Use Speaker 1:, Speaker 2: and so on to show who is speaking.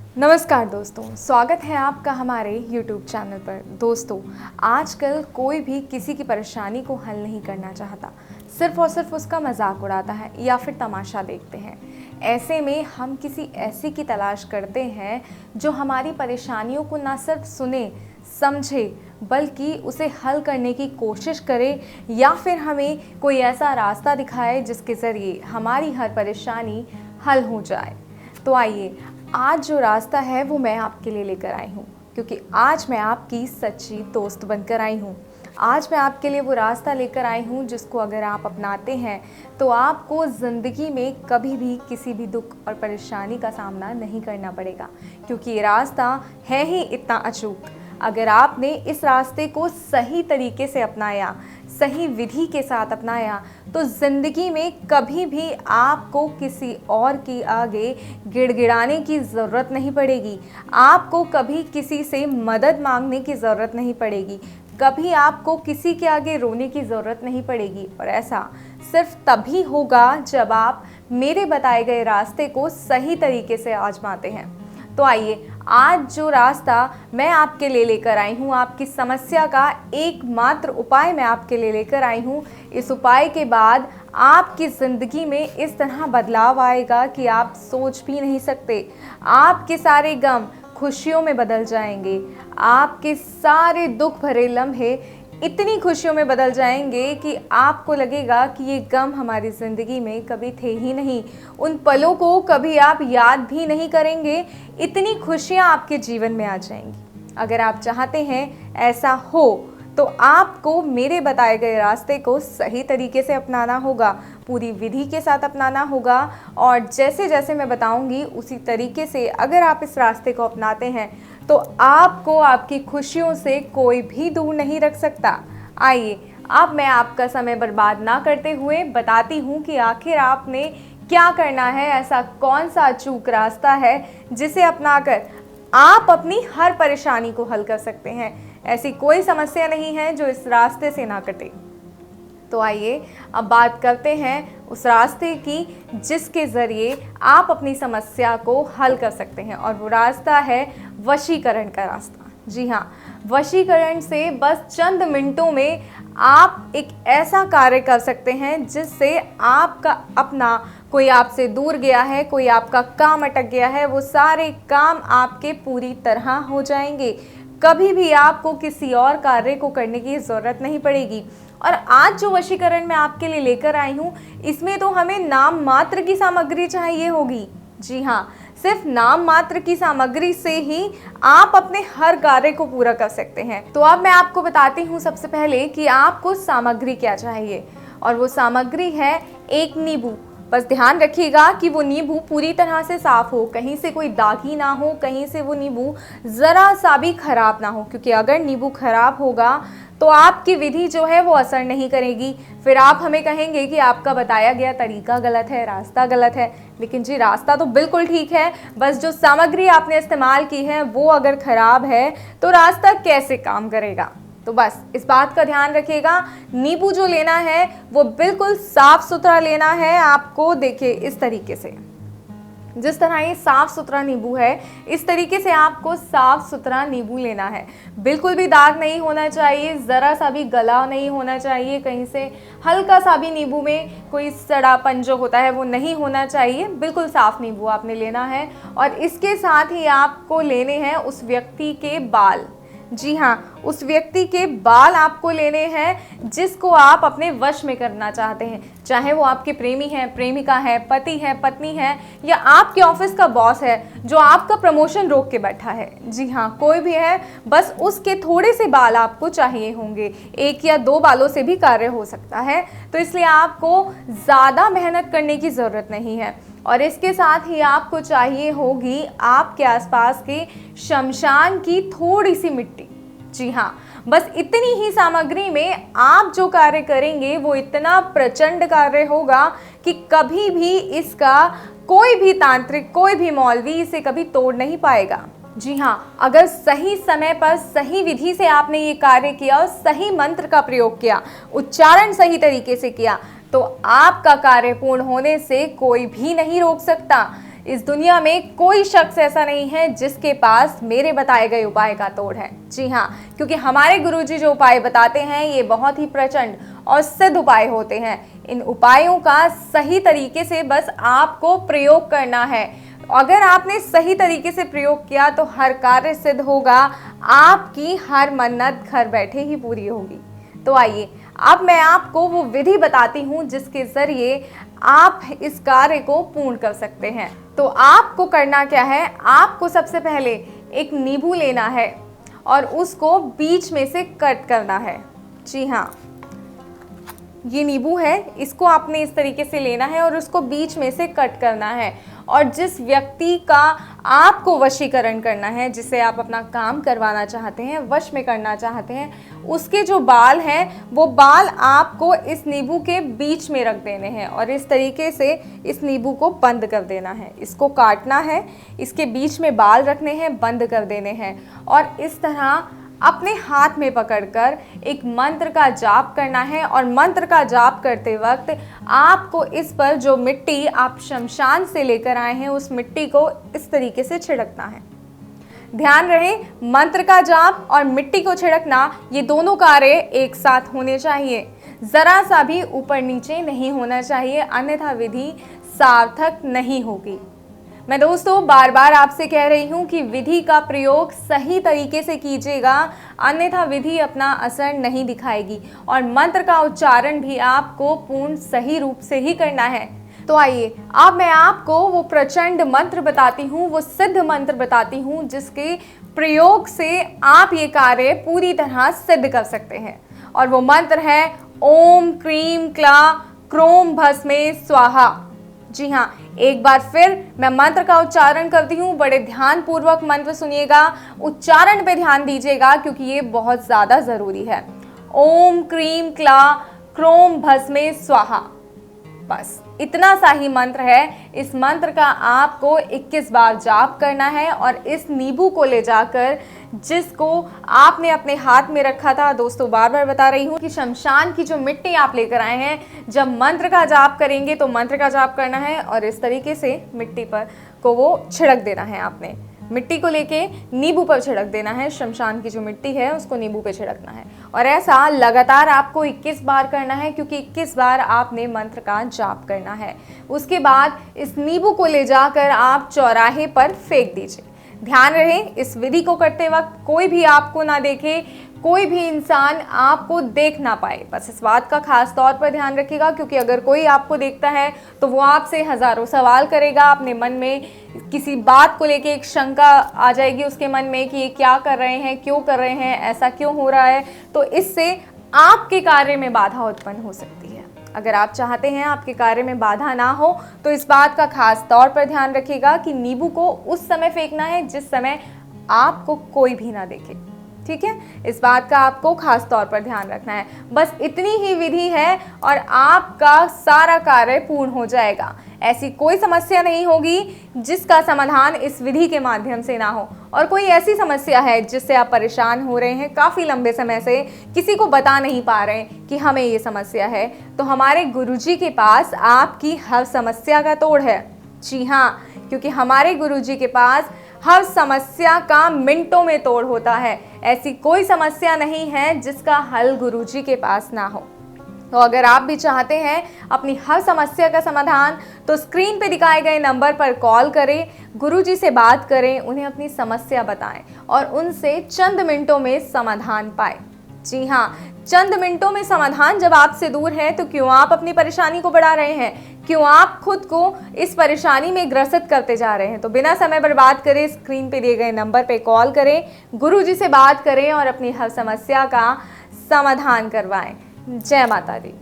Speaker 1: नमस्कार दोस्तों, स्वागत है आपका हमारे YouTube चैनल पर। दोस्तों, आजकल कोई भी किसी की परेशानी को हल नहीं करना चाहता, सिर्फ और सिर्फ उसका मजाक उड़ाता है या फिर तमाशा देखते हैं। ऐसे में हम किसी ऐसी की तलाश करते हैं जो हमारी परेशानियों को ना सिर्फ सुने, समझे, बल्कि उसे हल करने की कोशिश करे या फिर हमें कोई ऐसा रास्ता दिखाए जिसके ज़रिए हमारी हर परेशानी हल हो जाए। तो आइए, आज जो रास्ता है वो मैं आपके लिए लेकर आई हूँ, क्योंकि आज मैं आपकी सच्ची दोस्त बनकर आई हूँ। आज मैं आपके लिए वो रास्ता लेकर आई हूँ जिसको अगर आप अपनाते हैं तो आपको ज़िंदगी में कभी भी किसी भी दुख और परेशानी का सामना नहीं करना पड़ेगा, क्योंकि ये रास्ता है ही इतना अचूक। अगर आपने इस रास्ते को सही तरीके से अपनाया, सही विधि के साथ अपनाया, तो ज़िंदगी में कभी भी आपको किसी और के आगे गिड़गिड़ाने की ज़रूरत नहीं पड़ेगी। आपको कभी किसी से मदद मांगने की ज़रूरत नहीं पड़ेगी। कभी आपको किसी के आगे रोने की ज़रूरत नहीं पड़ेगी। और ऐसा सिर्फ तभी होगा जब आप मेरे बताए गए रास्ते को सही तरीके से आजमाते हैं। तो आइए, आज जो रास्ता मैं आपके लिए लेकर आई हूँ, आपकी समस्या का एकमात्र उपाय मैं आपके लिए लेकर आई हूँ। इस उपाय के बाद आपकी ज़िंदगी में इस तरह बदलाव आएगा कि आप सोच भी नहीं सकते। आपके सारे गम खुशियों में बदल जाएंगे। आपके सारे दुख भरे लम्हे इतनी खुशियों में बदल जाएंगे कि आपको लगेगा कि ये गम हमारी ज़िंदगी में कभी थे ही नहीं। उन पलों को कभी आप याद भी नहीं करेंगे। इतनी खुशियाँ आपके जीवन में आ जाएंगी। अगर आप चाहते हैं ऐसा हो तो आपको मेरे बताए गए रास्ते को सही तरीके से अपनाना होगा, पूरी विधि के साथ अपनाना होगा। और जैसे जैसे मैं बताऊंगी उसी तरीके से अगर आप इस रास्ते को अपनाते हैं तो आपको आपकी खुशियों से कोई भी दूर नहीं रख सकता। आइए, अब मैं आपका समय बर्बाद ना करते हुए बताती हूँ कि आखिर आपने क्या करना है। ऐसा कौन सा अचूक रास्ता है जिसे अपनाकर आप अपनी हर परेशानी को हल कर सकते हैं। ऐसी कोई समस्या नहीं है जो इस रास्ते से ना कटे। तो आइए, अब बात करते हैं उस रास्ते की जिसके ज़रिए आप अपनी समस्या को हल कर सकते हैं। और वो रास्ता है वशीकरण का रास्ता। जी हाँ, वशीकरण से बस चंद मिनटों में आप एक ऐसा कार्य कर सकते हैं जिससे आपका अपना कोई आपसे दूर गया है, कोई आपका काम अटक गया है, वो सारे काम आपके पूरी तरह हो जाएंगे। कभी भी आपको किसी और कार्य को करने की ज़रूरत नहीं पड़ेगी। और आज जो वशीकरण मैं आपके लिए लेकर आई हूँ, इसमें तो हमें नाम मात्र की सामग्री चाहिए होगी। जी हाँ, सिर्फ नाम मात्र की सामग्री से ही आप अपने हर कार्य को पूरा कर सकते हैं। तो अब मैं आपको बताती हूँ सबसे पहले कि आपको सामग्री क्या चाहिए। और वो सामग्री है एक नींबू। बस ध्यान रखिएगा कि वो नींबू पूरी तरह से साफ़ हो, कहीं से कोई दागी ना हो, कहीं से वो नींबू ज़रा सा भी ख़राब ना हो, क्योंकि अगर नींबू ख़राब होगा तो आपकी विधि जो है वो असर नहीं करेगी। फिर आप हमें कहेंगे कि आपका बताया गया तरीका गलत है, रास्ता गलत है। लेकिन जी, रास्ता तो बिल्कुल ठीक है, बस जो सामग्री आपने इस्तेमाल की है वो अगर ख़राब है तो रास्ता कैसे काम करेगा। तो बस इस बात का ध्यान रखिएगा। नींबू जो लेना है वो बिल्कुल साफ़ सुथरा लेना है आपको। देखिए, इस तरीके से, जिस तरह ये साफ़ सुथरा नींबू है, इस तरीके से आपको साफ़ सुथरा नींबू लेना है। बिल्कुल भी दाग नहीं होना चाहिए, ज़रा सा भी गला नहीं होना चाहिए, कहीं से हल्का सा भी नींबू में कोई सड़ापन जो होता है वो नहीं होना चाहिए। बिल्कुल साफ़ नींबू आपने लेना है। और इसके साथ ही आपको लेने हैं उस व्यक्ति के बाल। जी हाँ, उस व्यक्ति के बाल आपको लेने हैं जिसको आप अपने वश में करना चाहते हैं। चाहे वो आपके प्रेमी हैं, प्रेमिका है, पति है, पत्नी है, या आपके ऑफिस का बॉस है जो आपका प्रमोशन रोक के बैठा है। जी हाँ, कोई भी है, बस उसके थोड़े से बाल आपको चाहिए होंगे। 1 या 2 बालों से भी कार्य हो सकता है। तो इसलिए आपको ज़्यादा मेहनत करने की ज़रूरत नहीं है। और इसके साथ ही आपको चाहिए होगी आपके आसपास के शमशान की थोड़ी सी मिट्टी। जी हाँ, बस इतनी ही सामग्री में आप जो कार्य करेंगे वो इतना प्रचंड कार्य होगा कि कभी भी इसका कोई भी तांत्रिक, कोई भी मौलवी इसे कभी तोड़ नहीं पाएगा। जी हाँ, अगर सही समय पर सही विधि से आपने ये कार्य किया और सही मंत्र का प्रयोग किया, उच्चारण सही तरीके से किया, तो आपका कार्य पूर्ण होने से कोई भी नहीं रोक सकता। इस दुनिया में कोई शख्स ऐसा नहीं है जिसके पास मेरे बताए गए उपाय का तोड़ है। जी हाँ, क्योंकि हमारे गुरुजी जो उपाय बताते हैं ये बहुत ही प्रचंड और सिद्ध उपाय होते हैं। इन उपायों का सही तरीके से बस आपको प्रयोग करना है। अगर आपने सही तरीके से प्रयोग किया तो हर कार्य सिद्ध होगा, आपकी हर मन्नत घर बैठे ही पूरी होगी। तो आइए अब मैं आपको वो विधि बताती हूँ जिसके जरिए आप इस कार्य को पूर्ण कर सकते हैं। तो आपको करना क्या है, आपको सबसे पहले एक नींबू लेना है और उसको बीच में से कट करना है। जी हाँ, ये नींबू है, इसको आपने इस तरीके से लेना है और उसको बीच में से कट करना है। और जिस व्यक्ति का आपको वशीकरण करना है, जिसे आप अपना काम करवाना चाहते हैं, वश में करना चाहते हैं, उसके जो बाल हैं वो बाल आपको इस नींबू के बीच में रख देने हैं और इस तरीके से इस नींबू को बंद कर देना है। इसको काटना है, इसके बीच में बाल रखने हैं, बंद कर देने हैं और इस तरह अपने हाथ में पकड़कर एक मंत्र का जाप करना है। और मंत्र का जाप करते वक्त आपको इस पर जो मिट्टी आप शमशान से लेकर आए हैं उस मिट्टी को इस तरीके से छिड़कना है। ध्यान रहे, मंत्र का जाप और मिट्टी को छिड़कना ये दोनों कार्य एक साथ होने चाहिए, जरा सा भी ऊपर नीचे नहीं होना चाहिए, अन्यथा विधि सार्थक नहीं होगी। मैं दोस्तों बार बार आपसे कह रही हूँ कि विधि का प्रयोग सही तरीके से कीजिएगा, अन्यथा विधि अपना असर नहीं दिखाएगी और मंत्र का उच्चारण भी आपको पूर्ण सही रूप से ही करना है। तो आइए अब मैं आपको वो प्रचंड मंत्र बताती हूँ, वो सिद्ध मंत्र बताती हूँ जिसके प्रयोग से आप ये कार्य पूरी तरह सिद्ध कर सकते हैं। और वो मंत्र है ओम क्रीम क्ला क्रोम भस्मे स्वाहा। जी हाँ, एक बार फिर मैं मंत्र का उच्चारण करती हूँ, बड़े ध्यान पूर्वक मंत्र सुनिएगा, उच्चारण पे ध्यान दीजिएगा क्योंकि ये बहुत ज़्यादा ज़रूरी है। ओम क्रीम क्ला क्रोम भस्मे स्वाहा। बस इतना सा ही मंत्र है। इस मंत्र का आपको 21 बार जाप करना है और इस नींबू को ले जाकर जिसको आपने अपने हाथ में रखा था, दोस्तों बार बार बता रही हूँ कि शमशान की जो मिट्टी आप लेकर आए हैं, जब मंत्र का जाप करेंगे तो मंत्र का जाप करना है और इस तरीके से मिट्टी पर को वो छिड़क देना है। आपने मिट्टी को लेके नींबू पर छिड़क देना है, शमशान की जो मिट्टी है उसको नींबू पे छिड़कना है और ऐसा लगातार आपको 21 बार करना है क्योंकि 21 बार आपने मंत्र का जाप करना है। उसके बाद इस नींबू को ले जाकर आप चौराहे पर फेंक दीजिए। ध्यान रहे, इस विधि को करते वक्त कोई भी आपको ना देखे, कोई भी इंसान आपको देख ना पाए। बस इस बात का खास तौर पर ध्यान रखिएगा क्योंकि अगर कोई आपको देखता है तो वो आपसे हजारों सवाल करेगा। अपने मन में किसी बात को लेके एक शंका आ जाएगी उसके मन में कि ये क्या कर रहे हैं, क्यों कर रहे हैं, ऐसा क्यों हो रहा है। तो इससे आपके कार्य में बाधा उत्पन्न हो सकती है। अगर आप चाहते हैं आपके कार्य में बाधा ना हो तो इस बात का खास तौर पर ध्यान रखिएगा कि नींबू को उस समय फेंकना है जिस समय आपको कोई भी ना देखे। ठीक है, इस बात का आपको खास तौर पर ध्यान रखना है। बस इतनी ही विधि है और आपका सारा कार्य पूर्ण हो जाएगा। ऐसी कोई समस्या नहीं होगी जिसका समाधान इस विधि के माध्यम से ना हो। और कोई ऐसी समस्या है जिससे आप परेशान हो रहे हैं काफ़ी लंबे समय से, किसी को बता नहीं पा रहे हैं कि हमें ये समस्या है, तो हमारे गुरुजी के पास आपकी हर समस्या का तोड़ है। जी हाँ, क्योंकि हमारे गुरुजी के पास हर समस्या का मिनटों में तोड़ होता है। ऐसी कोई समस्या नहीं है जिसका हल गुरुजी के पास ना हो। तो अगर आप भी चाहते हैं अपनी हर समस्या का समाधान तो स्क्रीन पे दिखाए गए नंबर पर कॉल करें, गुरुजी से बात करें, उन्हें अपनी समस्या बताएं और उनसे चंद मिनटों में समाधान पाएं। जी हाँ, चंद मिनटों में समाधान जब आपसे दूर है तो क्यों आप अपनी परेशानी को बढ़ा रहे हैं, क्यों आप खुद को इस परेशानी में ग्रसित करते जा रहे हैं। तो बिना समय बर्बाद करे स्क्रीन पे दिए गए नंबर पे कॉल करें, गुरुजी से बात करें और अपनी हर समस्या का समाधान करवाएं। जय माता दी।